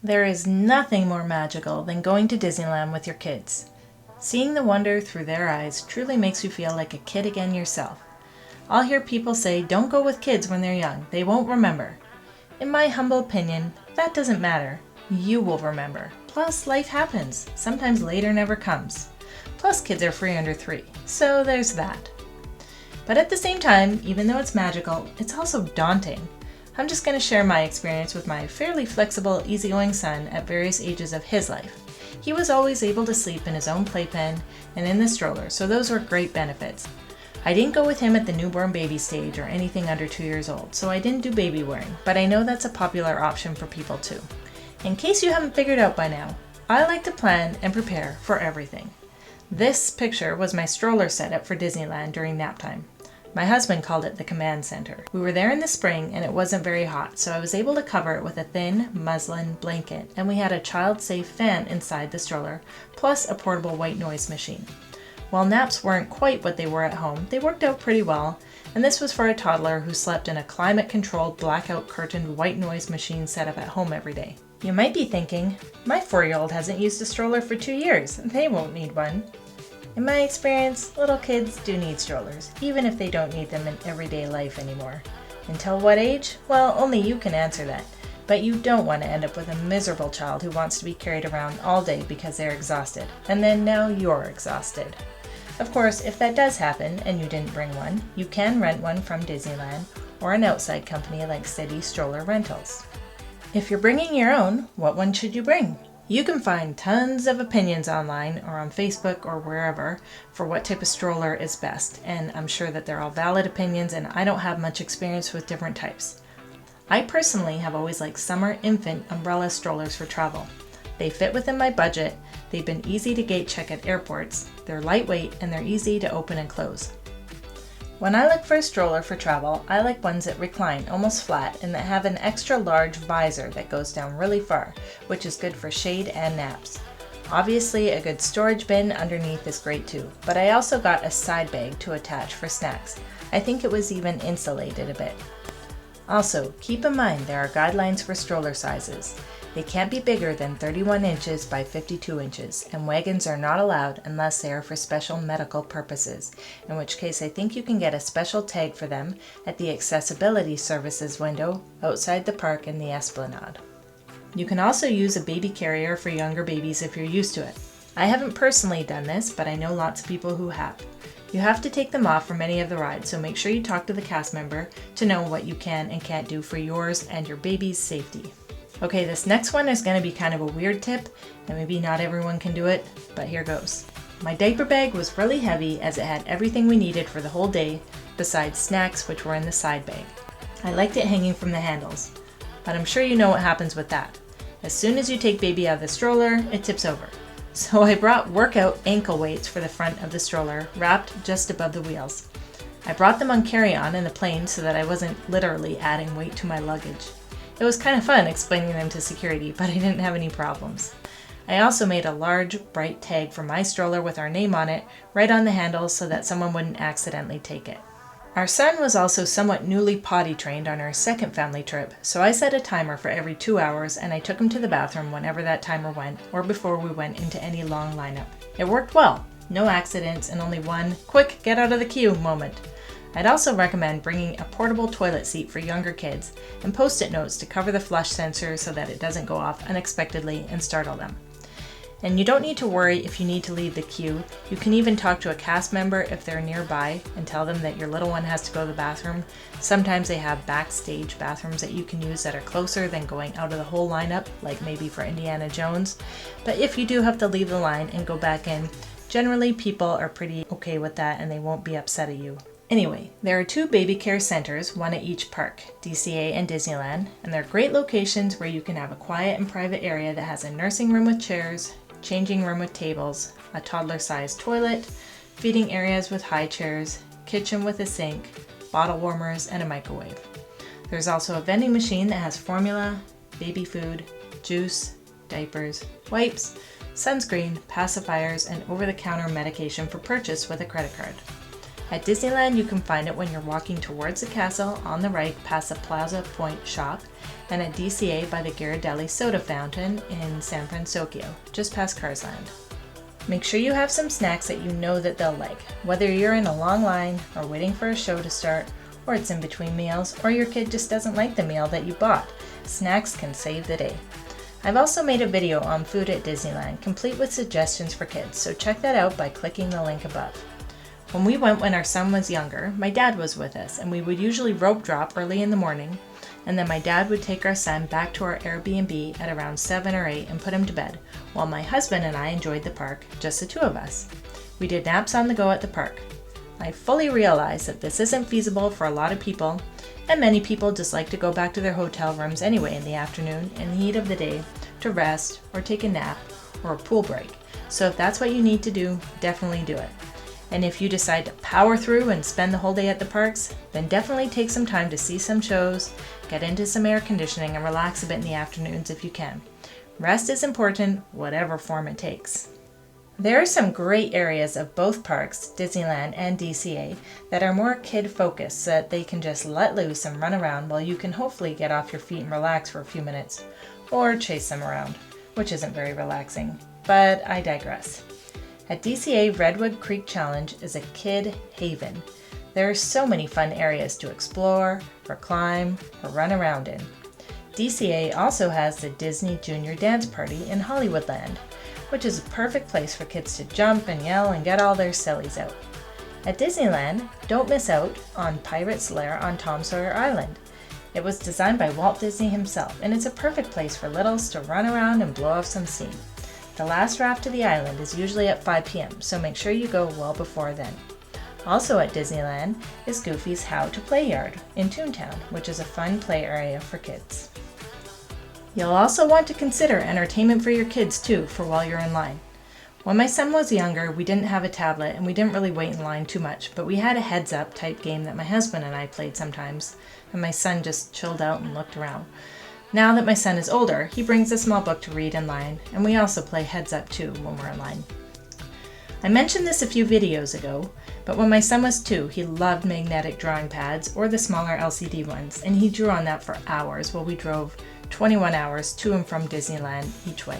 There is nothing more magical than going to Disneyland with your kids. Seeing the wonder through their eyes truly makes you feel like a kid again yourself. I'll hear people say, don't go with kids when they're young, they won't remember. In my humble opinion, that doesn't matter. You will remember. Plus, life happens. Sometimes later never comes. Plus, kids are free under 3, so there's that. But at the same time, even though it's magical, it's also daunting. I'm just going to share my experience with my fairly flexible, easygoing son at various ages of his life. He was always able to sleep in his own playpen and in the stroller, so those were great benefits. I didn't go with him at the newborn baby stage or anything under 2 years old, so I didn't do baby wearing, but I know that's a popular option for people too. In case you haven't figured out by now, I like to plan and prepare for everything. This picture was my stroller setup for Disneyland during nap time. My husband called it the command center. We were there in the spring and it wasn't very hot, so I was able to cover it with a thin muslin blanket, and we had a child-safe fan inside the stroller, plus a portable white noise machine. While naps weren't quite what they were at home, they worked out pretty well, and this was for a toddler who slept in a climate-controlled, blackout-curtained white noise machine setup at home every day. You might be thinking, my 4-year-old hasn't used a stroller for 2 years, they won't need one. In my experience, little kids do need strollers, even if they don't need them in everyday life anymore. Until what age? Well, only you can answer that. But you don't want to end up with a miserable child who wants to be carried around all day because they're exhausted, and then now you're exhausted. Of course, if that does happen and you didn't bring one, you can rent one from Disneyland or an outside company like City Stroller Rentals. If you're bringing your own, what one should you bring? You can find tons of opinions online or on Facebook or wherever for what type of stroller is best, and I'm sure that they're all valid opinions, and I don't have much experience with different types. I personally have always liked summer infant umbrella strollers for travel. They fit within my budget, they've been easy to gate check at airports, they're lightweight, and they're easy to open and close. When I look for a stroller for travel, I like ones that recline almost flat and that have an extra large visor that goes down really far, which is good for shade and naps. Obviously, a good storage bin underneath is great too, but I also got a side bag to attach for snacks. I think it was even insulated a bit. Also, keep in mind there are guidelines for stroller sizes. They can't be bigger than 31 inches by 52 inches, and wagons are not allowed unless they are for special medical purposes, in which case I think you can get a special tag for them at the Accessibility Services window outside the park in the Esplanade. You can also use a baby carrier for younger babies if you're used to it. I haven't personally done this, but I know lots of people who have. You have to take them off for many of the rides, so make sure you talk to the cast member to know what you can and can't do for yours and your baby's safety. Okay, this next one is going to be kind of a weird tip, and maybe not everyone can do it, but here goes. My diaper bag was really heavy as it had everything we needed for the whole day, besides snacks which were in the side bag. I liked it hanging from the handles, but I'm sure you know what happens with that. As soon as you take baby out of the stroller, it tips over. So I brought workout ankle weights for the front of the stroller, wrapped just above the wheels. I brought them on carry-on in the plane so that I wasn't literally adding weight to my luggage. It was kind of fun explaining them to security, but I didn't have any problems. I also made a large, bright tag for my stroller with our name on it, right on the handle so that someone wouldn't accidentally take it. Our son was also somewhat newly potty trained on our second family trip, so I set a timer for every 2 hours and I took him to the bathroom whenever that timer went or before we went into any long lineup. It worked well, no accidents, and only one quick get out of the queue moment. I'd also recommend bringing a portable toilet seat for younger kids and post-it notes to cover the flush sensor so that it doesn't go off unexpectedly and startle them. And you don't need to worry if you need to leave the queue. You can even talk to a cast member if they're nearby and tell them that your little one has to go to the bathroom. Sometimes they have backstage bathrooms that you can use that are closer than going out of the whole lineup, like maybe for Indiana Jones. But if you do have to leave the line and go back in, generally people are pretty okay with that and they won't be upset at you. Anyway, there are 2 baby care centers, one at each park, DCA and Disneyland, and they're great locations where you can have a quiet and private area that has a nursing room with chairs, changing room with tables, a toddler-sized toilet, feeding areas with high chairs, kitchen with a sink, bottle warmers, and a microwave. There's also a vending machine that has formula, baby food, juice, diapers, wipes, sunscreen, pacifiers, and over-the-counter medication for purchase with a credit card. At Disneyland, you can find it when you're walking towards the castle on the right past the Plaza Point shop, and at DCA by the Ghirardelli soda fountain in San Francisco, just past Cars Land. Make sure you have some snacks that you know that they'll like, whether you're in a long line or waiting for a show to start, or it's in between meals, or your kid just doesn't like the meal that you bought. Snacks can save the day. I've also made a video on food at Disneyland, complete with suggestions for kids, so check that out by clicking the link above. When we went when our son was younger, my dad was with us, and we would usually rope drop early in the morning, and then my dad would take our son back to our Airbnb at around 7 or 8 and put him to bed, while my husband and I enjoyed the park, just the two of us. We did naps on the go at the park. I fully realize that this isn't feasible for a lot of people, and many people just like to go back to their hotel rooms anyway in the afternoon in the heat of the day to rest or take a nap or a pool break. So if that's what you need to do, definitely do it. And if you decide to power through and spend the whole day at the parks, then definitely take some time to see some shows, get into some air conditioning, and relax a bit in the afternoons if you can. Rest is important, whatever form it takes. There are some great areas of both parks, Disneyland and DCA, that are more kid-focused so that they can just let loose and run around while you can hopefully get off your feet and relax for a few minutes, or chase them around, which isn't very relaxing, but I digress. At DCA, Redwood Creek Challenge is a kid haven. There are so many fun areas to explore, or climb, or run around in. DCA also has the Disney Junior Dance Party in Hollywoodland, which is a perfect place for kids to jump and yell and get all their sillies out. At Disneyland, don't miss out on Pirate's Lair on Tom Sawyer Island. It was designed by Walt Disney himself, and it's a perfect place for littles to run around and blow off some steam. The last draft to the island is usually at 5 p.m., so make sure you go well before then. Also at Disneyland is Goofy's How to Play Yard in Toontown, which is a fun play area for kids. You'll also want to consider entertainment for your kids too for while you're in line. When my son was younger, we didn't have a tablet and we didn't really wait in line too much, but we had a heads-up type game that my husband and I played sometimes, and my son just chilled out and looked around. Now that my son is older, he brings a small book to read in line, and we also play Heads Up too when we're in line. I mentioned this a few videos ago, but when my son was 2, he loved magnetic drawing pads or the smaller LCD ones, and he drew on that for hours while we drove 21 hours to and from Disneyland each way.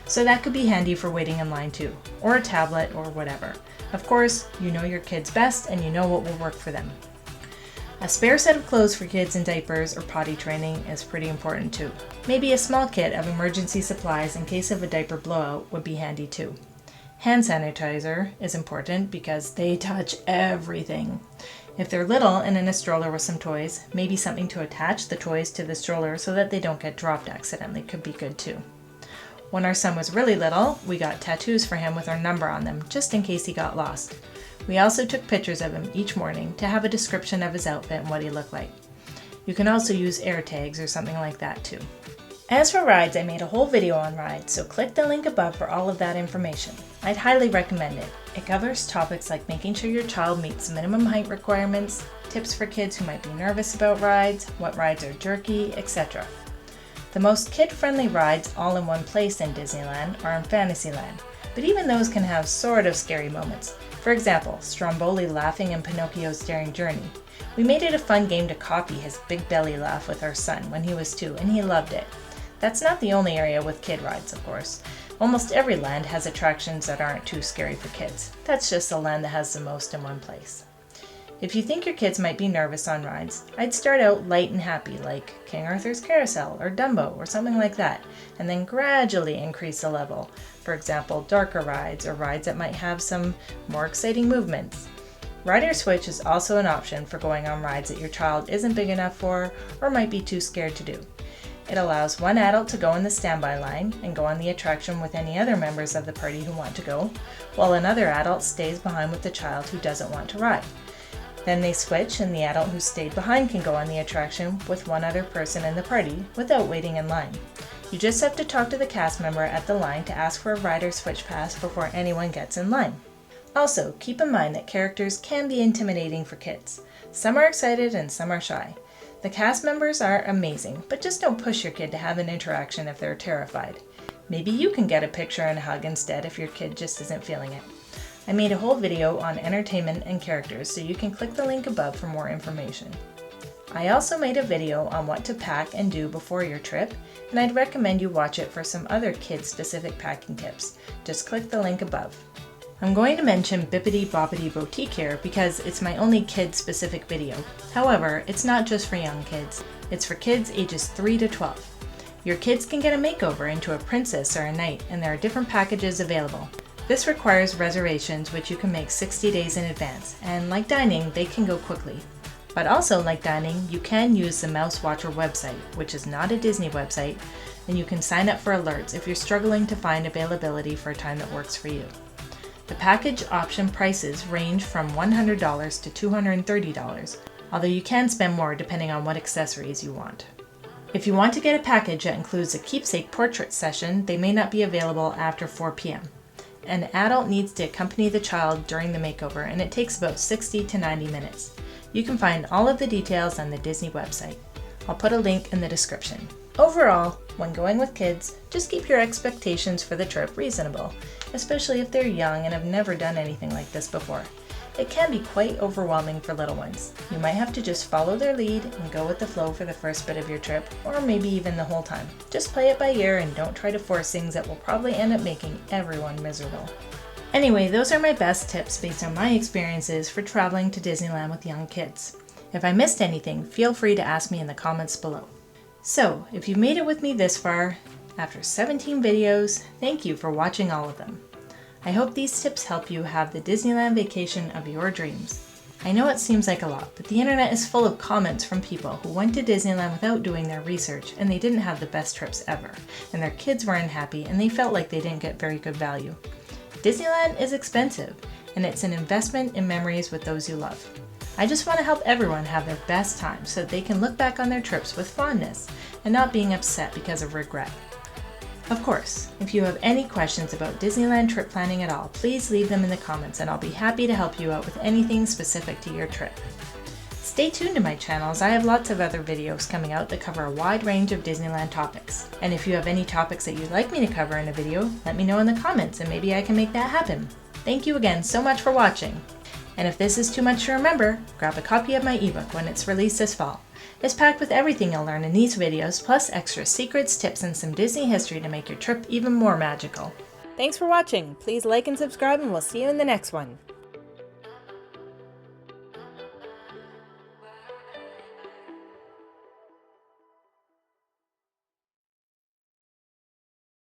So that could be handy for waiting in line too, or a tablet or whatever. Of course, you know your kids best and you know what will work for them. A spare set of clothes for kids in diapers or potty training is pretty important too. Maybe a small kit of emergency supplies in case of a diaper blowout would be handy too. Hand sanitizer is important because they touch everything. If they're little and in a stroller with some toys, maybe something to attach the toys to the stroller so that they don't get dropped accidentally could be good too. When our son was really little, we got tattoos for him with our number on them, just in case he got lost. We also took pictures of him each morning to have a description of his outfit and what he looked like. You can also use air tags or something like that too. As for rides, I made a whole video on rides, so click the link above for all of that information. I'd highly recommend it. It covers topics like making sure your child meets minimum height requirements, tips for kids who might be nervous about rides, what rides are jerky, etc. The most kid-friendly rides all in one place in Disneyland are in Fantasyland, but even those can have sort of scary moments. For example, Stromboli laughing in Pinocchio's Daring Journey. We made it a fun game to copy his big belly laugh with our son when he was 2, and he loved it. That's not the only area with kid rides, of course. Almost every land has attractions that aren't too scary for kids. That's just the land that has the most in one place. If you think your kids might be nervous on rides, I'd start out light and happy like King Arthur's Carousel or Dumbo or something like that, and then gradually increase the level. For example, darker rides or rides that might have some more exciting movements. Rider Switch is also an option for going on rides that your child isn't big enough for or might be too scared to do. It allows one adult to go in the standby line and go on the attraction with any other members of the party who want to go, while another adult stays behind with the child who doesn't want to ride. Then they switch and the adult who stayed behind can go on the attraction with one other person in the party without waiting in line. You just have to talk to the cast member at the line to ask for a rider switch pass before anyone gets in line. Also, keep in mind that characters can be intimidating for kids. Some are excited and some are shy. The cast members are amazing, but just don't push your kid to have an interaction if they're terrified. Maybe you can get a picture and a hug instead if your kid just isn't feeling it. I made a whole video on entertainment and characters, so you can click the link above for more information. I also made a video on what to pack and do before your trip, and I'd recommend you watch it for some other kid-specific packing tips. Just click the link above. I'm going to mention Bibbidi Bobbidi Boutique here because it's my only kid-specific video. However, it's not just for young kids. It's for kids ages 3 to 12. Your kids can get a makeover into a princess or a knight, and there are different packages available. This requires reservations, which you can make 60 days in advance, and like dining, they can go quickly. But also, like dining, you can use the Mouse Watcher website, which is not a Disney website, and you can sign up for alerts if you're struggling to find availability for a time that works for you. The package option prices range from $100 to $230, although you can spend more depending on what accessories you want. If you want to get a package that includes a keepsake portrait session, they may not be available after 4 p.m. An adult needs to accompany the child during the makeover, and it takes about 60 to 90 minutes. You can find all of the details on the Disney website. I'll put a link in the description. Overall, when going with kids, just keep your expectations for the trip reasonable, especially if they're young and have never done anything like this before. It can be quite overwhelming for little ones. You might have to just follow their lead and go with the flow for the first bit of your trip, or maybe even the whole time. Just play it by ear and don't try to force things that will probably end up making everyone miserable. Anyway, those are my best tips based on my experiences for traveling to Disneyland with young kids. If I missed anything, feel free to ask me in the comments below. So, if you've made it with me this far, after 17 videos, thank you for watching all of them. I hope these tips help you have the Disneyland vacation of your dreams. I know it seems like a lot, but the internet is full of comments from people who went to Disneyland without doing their research and they didn't have the best trips ever, and their kids were unhappy and they felt like they didn't get very good value. Disneyland is expensive, and it's an investment in memories with those you love. I just want to help everyone have their best time so that they can look back on their trips with fondness and not being upset because of regret. Of course, if you have any questions about Disneyland trip planning at all, please leave them in the comments and I'll be happy to help you out with anything specific to your trip. Stay tuned to my channel as I have lots of other videos coming out that cover a wide range of Disneyland topics. And if you have any topics that you'd like me to cover in a video, let me know in the comments and maybe I can make that happen. Thank you again so much for watching. And if this is too much to remember, grab a copy of my ebook when it's released this fall. It's packed with everything you'll learn in these videos, plus extra secrets, tips, and some Disney history to make your trip even more magical. Thanks for watching. Please like and subscribe and we'll see you in the next one.